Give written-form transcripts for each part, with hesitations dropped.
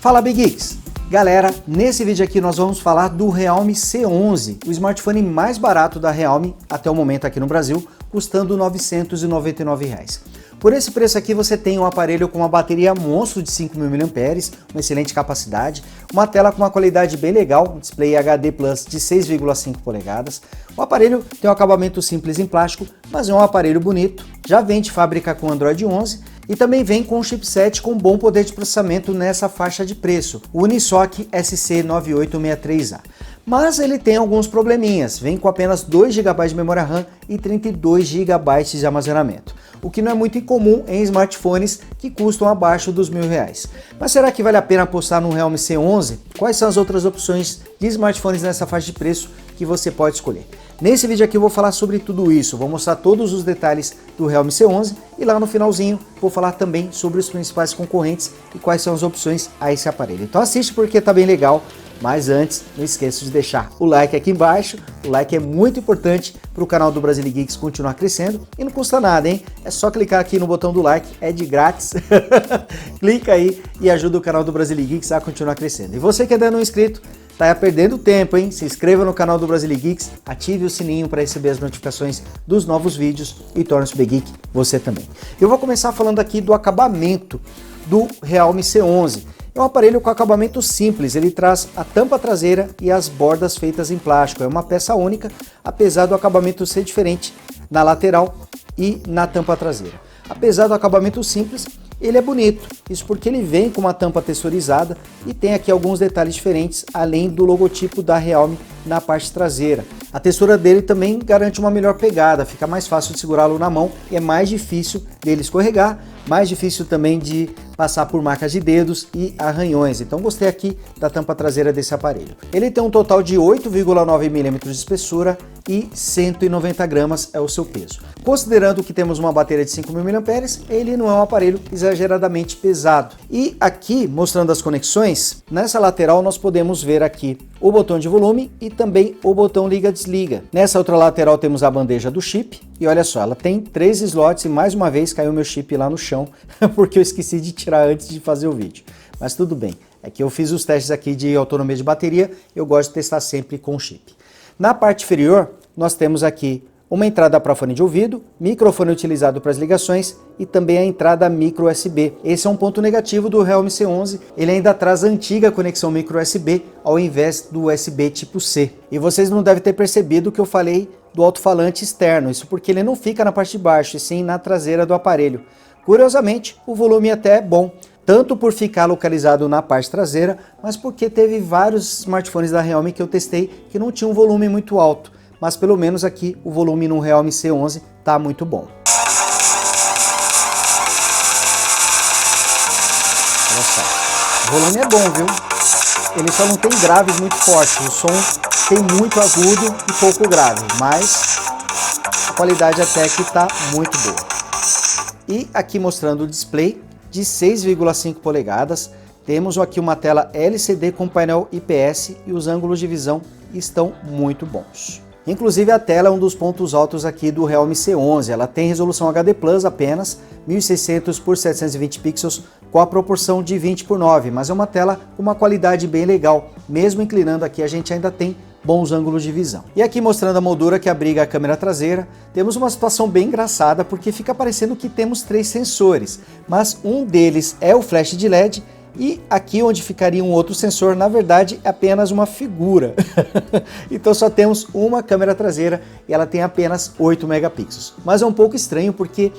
Fala Big Geeks! Galera, nesse vídeo aqui nós vamos falar do Realme C11, o smartphone mais barato da Realme até o momento aqui no Brasil, custando R$ 999. Por esse preço aqui você tem um aparelho com uma bateria monstro de 5.000 mAh, uma excelente capacidade, uma tela com uma qualidade bem legal, um display HD Plus de 6,5 polegadas. O aparelho tem um acabamento simples em plástico, mas é um aparelho bonito, já vem de fábrica com Android 11 e também vem com um chipset com bom poder de processamento nessa faixa de preço, o Unisoc SC9863A. Mas ele tem alguns probleminhas, vem com apenas 2 GB de memória RAM e 32 GB de armazenamento, o que não é muito incomum em smartphones que custam abaixo dos R$ 1.000. Mas será que vale a pena apostar no Realme C11? Quais são as outras opções de smartphones nessa faixa de preço que você pode escolher? Nesse vídeo aqui eu vou falar sobre tudo isso, vou mostrar todos os detalhes do Realme C11 e lá no finalzinho vou falar também sobre os principais concorrentes e quais são as opções a esse aparelho. Então assiste porque tá bem legal. Mas antes, não esqueça de deixar o like aqui embaixo, o like é muito importante para o canal do Brazilian Geeks continuar crescendo e não custa nada, hein? É só clicar aqui no botão do like, é de grátis, clica aí e ajuda o canal do Brazilian Geeks a continuar crescendo. E você que ainda não é inscrito, tá perdendo tempo, hein? Se inscreva no canal do Brazilian Geeks, ative o sininho para receber as notificações dos novos vídeos e torne-se Big Geek você também. Eu vou começar falando aqui do acabamento do Realme C11. É um aparelho com acabamento simples, ele traz a tampa traseira e as bordas feitas em plástico. É uma peça única, apesar do acabamento ser diferente na lateral e na tampa traseira. Apesar do acabamento simples, ele é bonito, isso porque ele vem com uma tampa texturizada e tem aqui alguns detalhes diferentes, além do logotipo da Realme na parte traseira. A textura dele também garante uma melhor pegada, fica mais fácil de segurá-lo na mão e é mais difícil dele escorregar, mais difícil também de passar por marcas de dedos e arranhões. Então gostei aqui da tampa traseira desse aparelho. Ele tem um total de 8,9 mm de espessura e 190 gramas é o seu peso. Considerando que temos uma bateria de 5.000 mAh, ele não é um aparelho exageradamente pesado. E aqui, mostrando as conexões, nessa lateral nós podemos ver aqui o botão de volume e também o botão liga-desliga. Nessa outra lateral temos a bandeja do chip e olha só, ela tem 3 slots e mais uma vez caiu meu chip lá no chão porque eu esqueci de tirar antes de fazer o vídeo. Mas tudo bem, é que eu fiz os testes aqui de autonomia de bateria, eu gosto de testar sempre com chip. Na parte inferior, nós temos aqui uma entrada para fone de ouvido, microfone utilizado para as ligações e também a entrada micro USB. Esse é um ponto negativo do Realme C11, ele ainda traz a antiga conexão micro USB ao invés do USB tipo C. E vocês não devem ter percebido que eu falei do alto-falante externo, isso porque ele não fica na parte de baixo, e sim na traseira do aparelho. Curiosamente, o volume até é bom, tanto por ficar localizado na parte traseira, mas porque teve vários smartphones da Realme que eu testei que não tinham um volume muito alto. Mas pelo menos aqui o volume no Realme C11 tá muito bom. Olha só, o volume é bom, viu? Ele só não tem graves muito fortes, o som tem muito agudo e pouco grave, mas a qualidade até que tá muito boa. E aqui mostrando o display de 6,5 polegadas, temos aqui uma tela LCD com painel IPS e os ângulos de visão estão muito bons. Inclusive a tela é um dos pontos altos aqui do Realme C11, ela tem resolução HD Plus apenas, 1600 por 720 pixels com a proporção de 20:9, mas é uma tela com uma qualidade bem legal, mesmo inclinando aqui a gente ainda tem bons ângulos de visão. E aqui mostrando a moldura que abriga a câmera traseira, temos uma situação bem engraçada porque fica parecendo que temos 3 sensores, mas um deles é o flash de LED e aqui onde ficaria um outro sensor, na verdade, é apenas uma figura. Então só temos uma câmera traseira e ela tem apenas 8 megapixels. Mas é um pouco estranho porque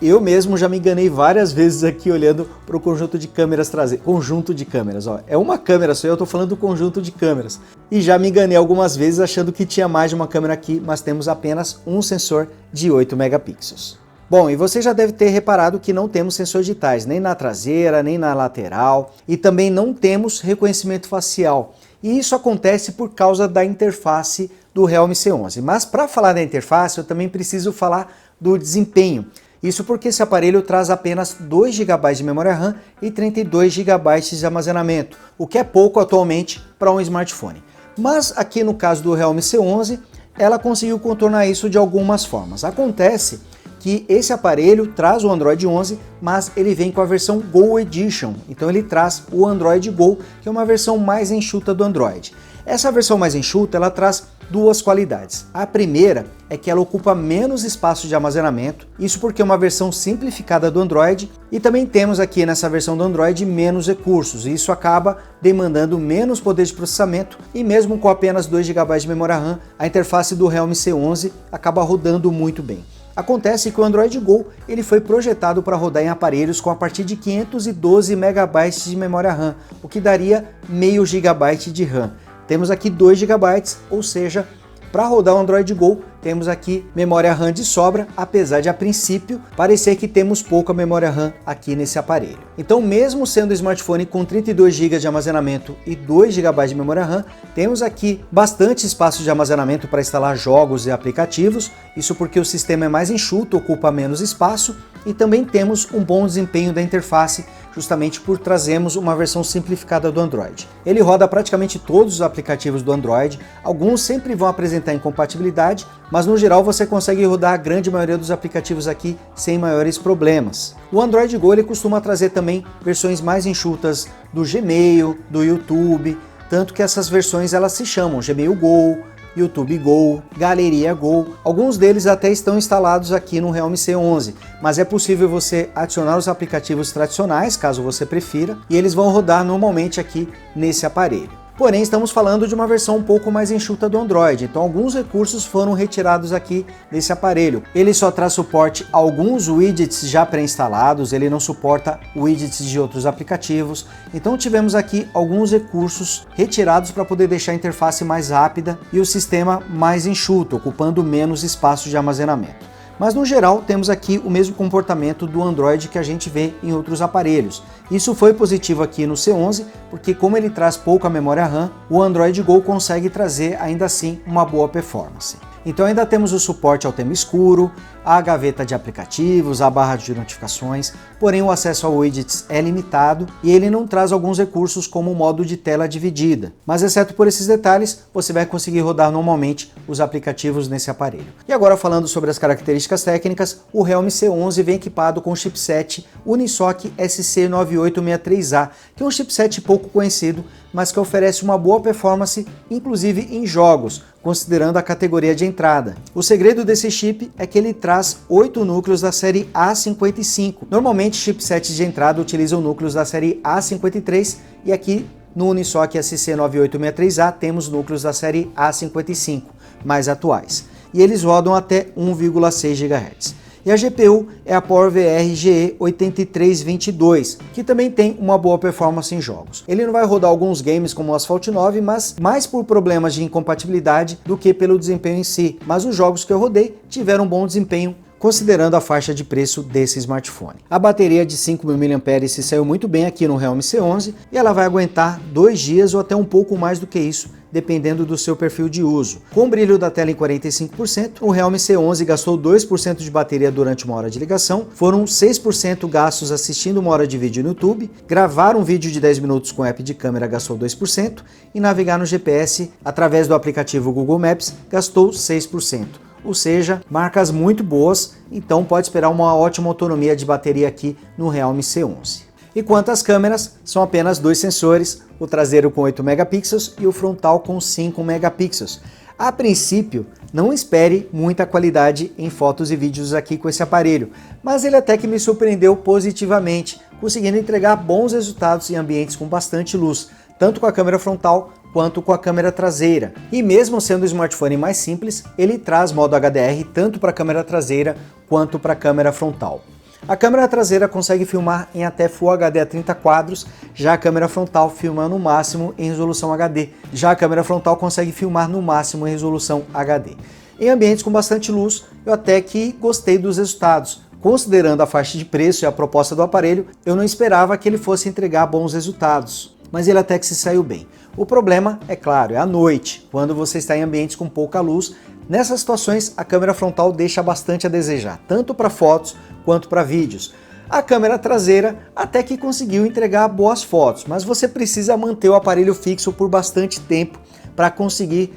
eu mesmo já me enganei várias vezes aqui olhando para o conjunto de câmeras traseiras. Conjunto de câmeras, ó. É uma câmera só, eu estou falando do conjunto de câmeras. E já me enganei algumas vezes achando que tinha mais de uma câmera aqui, mas temos apenas um sensor de 8 megapixels. Bom, e você já deve ter reparado que não temos sensores digitais, nem na traseira, nem na lateral, e também não temos reconhecimento facial. E isso acontece por causa da interface do Realme C11. Mas para falar da interface, eu também preciso falar do desempenho. Isso porque esse aparelho traz apenas 2 GB de memória RAM e 32 GB de armazenamento, o que é pouco atualmente para um smartphone. Mas aqui no caso do Realme C11, ela conseguiu contornar isso de algumas formas. Acontece que esse aparelho traz o Android 11, mas ele vem com a versão Go Edition, então ele traz o Android Go, que é uma versão mais enxuta do Android. Essa versão mais enxuta, ela traz duas qualidades. A primeira é que ela ocupa menos espaço de armazenamento, isso porque é uma versão simplificada do Android, e também temos aqui nessa versão do Android menos recursos, e isso acaba demandando menos poder de processamento, e mesmo com apenas 2 GB de memória RAM, a interface do Realme C11 acaba rodando muito bem. Acontece que o Android Go ele foi projetado para rodar em aparelhos com a partir de 512 MB de memória RAM, o que daria meio GB de RAM. Temos aqui 2 GB, ou seja, para rodar o Android Go, temos aqui memória RAM de sobra, apesar de a princípio parecer que temos pouca memória RAM aqui nesse aparelho. Então, mesmo sendo um smartphone com 32 GB de armazenamento e 2 GB de memória RAM, temos aqui bastante espaço de armazenamento para instalar jogos e aplicativos, isso porque o sistema é mais enxuto, ocupa menos espaço, e também temos um bom desempenho da interface, justamente por trazermos uma versão simplificada do Android. Ele roda praticamente todos os aplicativos do Android, alguns sempre vão apresentar incompatibilidade, mas no geral você consegue rodar a grande maioria dos aplicativos aqui sem maiores problemas. O Android Go ele costuma trazer também versões mais enxutas do Gmail, do YouTube, tanto que essas versões elas se chamam Gmail Go, YouTube Go, Galeria Go, alguns deles até estão instalados aqui no Realme C11, mas é possível você adicionar os aplicativos tradicionais, caso você prefira, e eles vão rodar normalmente aqui nesse aparelho. Porém, estamos falando de uma versão um pouco mais enxuta do Android, então alguns recursos foram retirados aqui desse aparelho. Ele só traz suporte a alguns widgets já pré-instalados, ele não suporta widgets de outros aplicativos, então tivemos aqui alguns recursos retirados para poder deixar a interface mais rápida e o sistema mais enxuto, ocupando menos espaço de armazenamento. Mas no geral temos aqui o mesmo comportamento do Android que a gente vê em outros aparelhos. Isso foi positivo aqui no C11, porque como ele traz pouca memória RAM, o Android Go consegue trazer ainda assim uma boa performance. Então ainda temos o suporte ao tema escuro, a gaveta de aplicativos, a barra de notificações, porém o acesso a widgets é limitado e ele não traz alguns recursos como o modo de tela dividida. Mas exceto por esses detalhes, você vai conseguir rodar normalmente os aplicativos nesse aparelho. E agora falando sobre as características técnicas, o Realme C11 vem equipado com o chipset Unisoc SC9863A, que é um chipset pouco conhecido, mas que oferece uma boa performance, inclusive em jogos, considerando a categoria de entrada. O segredo desse chip é que ele traz 8 núcleos da série A55. Normalmente, chipsets de entrada utilizam núcleos da série A53 e aqui no Unisoc SC9863A temos núcleos da série A55, mais atuais. E eles rodam até 1,6 GHz. E a GPU é a PowerVR GE8322, que também tem uma boa performance em jogos. Ele não vai rodar alguns games como o Asphalt 9, mas mais por problemas de incompatibilidade do que pelo desempenho em si. Mas os jogos que eu rodei tiveram bom desempenho, considerando a faixa de preço desse smartphone. A bateria de 5.000 mAh se saiu muito bem aqui no Realme C11 e ela vai aguentar 2 dias ou até um pouco mais do que isso, dependendo do seu perfil de uso. Com o brilho da tela em 45%, o Realme C11 gastou 2% de bateria durante uma hora de ligação, foram 6% gastos assistindo uma hora de vídeo no YouTube, gravar um vídeo de 10 minutos com app de câmera gastou 2% e navegar no GPS através do aplicativo Google Maps gastou 6%. Ou seja, marcas muito boas, então pode esperar uma ótima autonomia de bateria aqui no Realme C11. E quanto às câmeras, são apenas 2 sensores, o traseiro com 8 megapixels e o frontal com 5 megapixels. A princípio, não espere muita qualidade em fotos e vídeos aqui com esse aparelho, mas ele até que me surpreendeu positivamente, conseguindo entregar bons resultados em ambientes com bastante luz, tanto com a câmera frontal quanto com a câmera traseira. E mesmo sendo um smartphone mais simples, ele traz modo HDR tanto para a câmera traseira quanto para a câmera frontal. A câmera traseira consegue filmar em até Full HD a 30 quadros, já a câmera frontal filma no máximo em resolução HD. Já a câmera frontal consegue filmar no máximo em resolução HD. Em ambientes com bastante luz, eu até que gostei dos resultados. Considerando a faixa de preço e a proposta do aparelho, eu não esperava que ele fosse entregar bons resultados, mas ele até que se saiu bem. O problema, é claro, é à noite, quando você está em ambientes com pouca luz. Nessas situações, a câmera frontal deixa bastante a desejar, tanto para fotos quanto para vídeos. A câmera traseira até que conseguiu entregar boas fotos, mas você precisa manter o aparelho fixo por bastante tempo para conseguir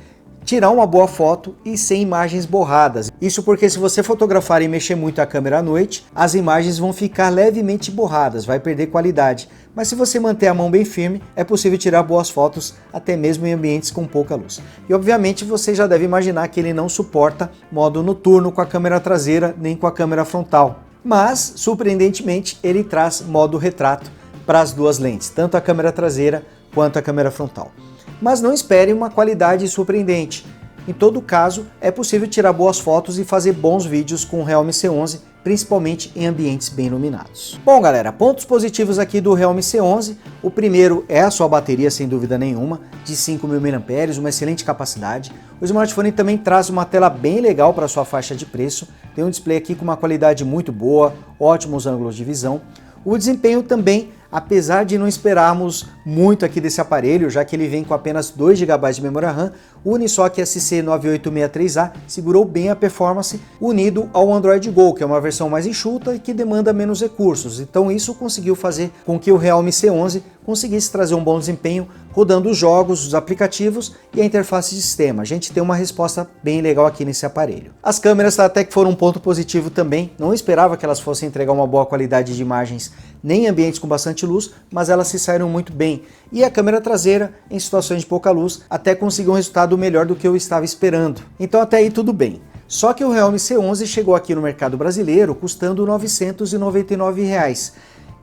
tirar uma boa foto e sem imagens borradas. Isso porque se você fotografar e mexer muito a câmera à noite, as imagens vão ficar levemente borradas, vai perder qualidade. Mas se você manter a mão bem firme, é possível tirar boas fotos até mesmo em ambientes com pouca luz. E obviamente você já deve imaginar que ele não suporta modo noturno com a câmera traseira nem com a câmera frontal. Mas, surpreendentemente, ele traz modo retrato para as duas lentes, tanto a câmera traseira quanto a câmera frontal. Mas não espere uma qualidade surpreendente. Em todo caso, é possível tirar boas fotos e fazer bons vídeos com o Realme C11, principalmente em ambientes bem iluminados. Bom galera, pontos positivos aqui do Realme C11. O primeiro é a sua bateria, sem dúvida nenhuma, de 5.000 mAh, uma excelente capacidade. O smartphone também traz uma tela bem legal para sua faixa de preço, tem um display aqui com uma qualidade muito boa, ótimos ângulos de visão. O desempenho também, apesar de não esperarmos muito aqui desse aparelho, já que ele vem com apenas 2 GB de memória RAM, o Unisoc SC9863A segurou bem a performance, unido ao Android Go, que é uma versão mais enxuta e que demanda menos recursos. Então isso conseguiu fazer com que o Realme C11 conseguisse trazer um bom desempenho, rodando os jogos, os aplicativos e a interface de sistema. A gente tem uma resposta bem legal aqui nesse aparelho. As câmeras até que foram um ponto positivo também, não esperava que elas fossem entregar uma boa qualidade de imagens nem em ambientes com bastante luz, mas elas se saíram muito bem. E a câmera traseira, em situações de pouca luz, até conseguiu um resultado melhor do que eu estava esperando. Então até aí tudo bem. Só que o Realme C11 chegou aqui no mercado brasileiro custando R$ 999.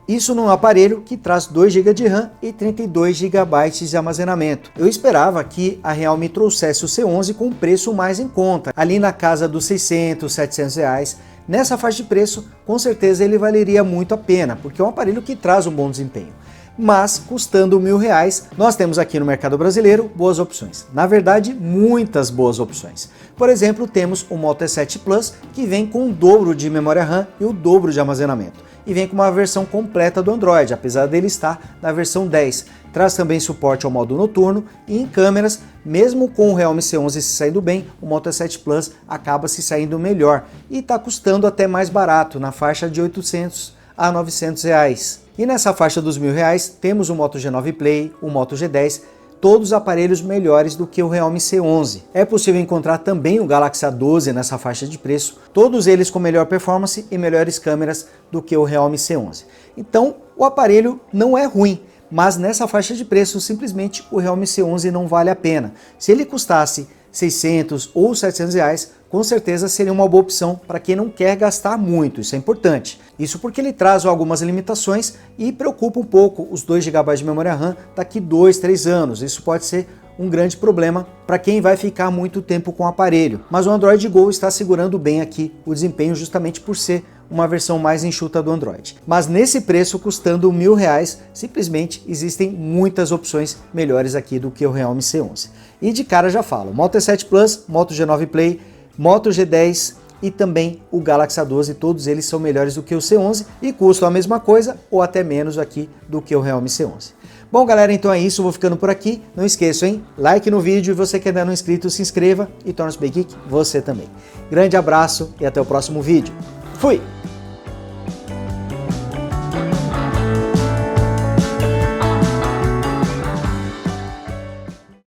Isso num aparelho que traz 2 GB de RAM e 32 GB de armazenamento. Eu esperava que a Realme trouxesse o C11 com um preço mais em conta, ali na casa dos 600, 700 reais. Nessa faixa de preço, com certeza ele valeria muito a pena, porque é um aparelho que traz um bom desempenho. Mas, custando R$1.000, nós temos aqui no mercado brasileiro boas opções. Na verdade, muitas boas opções. Por exemplo, temos o Moto E7 Plus, que vem com o dobro de memória RAM e o dobro de armazenamento. E vem com uma versão completa do Android, apesar dele estar na versão 10. Traz também suporte ao modo noturno e em câmeras, mesmo com o Realme C11 se saindo bem, o Moto E7 Plus acaba se saindo melhor e está custando até mais barato, na faixa de 800 a 900 reais. E nessa faixa dos R$1.000 temos o Moto G9 Play, o Moto G10, todos aparelhos melhores do que o Realme C11. É possível encontrar também o Galaxy A12 nessa faixa de preço, todos eles com melhor performance e melhores câmeras do que o Realme C11. Então o aparelho não é ruim, mas nessa faixa de preço simplesmente o Realme C11 não vale a pena. Se ele custasse 600 ou 700 reais, com certeza seria uma boa opção para quem não quer gastar muito, isso é importante. Isso porque ele traz algumas limitações e preocupa um pouco os 2 GB de memória RAM daqui 2, 3 anos. Isso pode ser um grande problema para quem vai ficar muito tempo com o aparelho. Mas o Android Go está segurando bem aqui o desempenho justamente por ser uma versão mais enxuta do Android. Mas nesse preço, custando R$1.000, simplesmente existem muitas opções melhores aqui do que o Realme C11. E de cara já falo, Moto E7 Plus, Moto G9 Play, Moto G10 e também o Galaxy A12, todos eles são melhores do que o C11 e custam a mesma coisa ou até menos aqui do que o Realme C11. Bom galera, então é isso, vou ficando por aqui. Não esqueça, hein? Like no vídeo e você que ainda não é inscrito, se inscreva e torne-se bem geek você também. Grande abraço e até o próximo vídeo. Fui!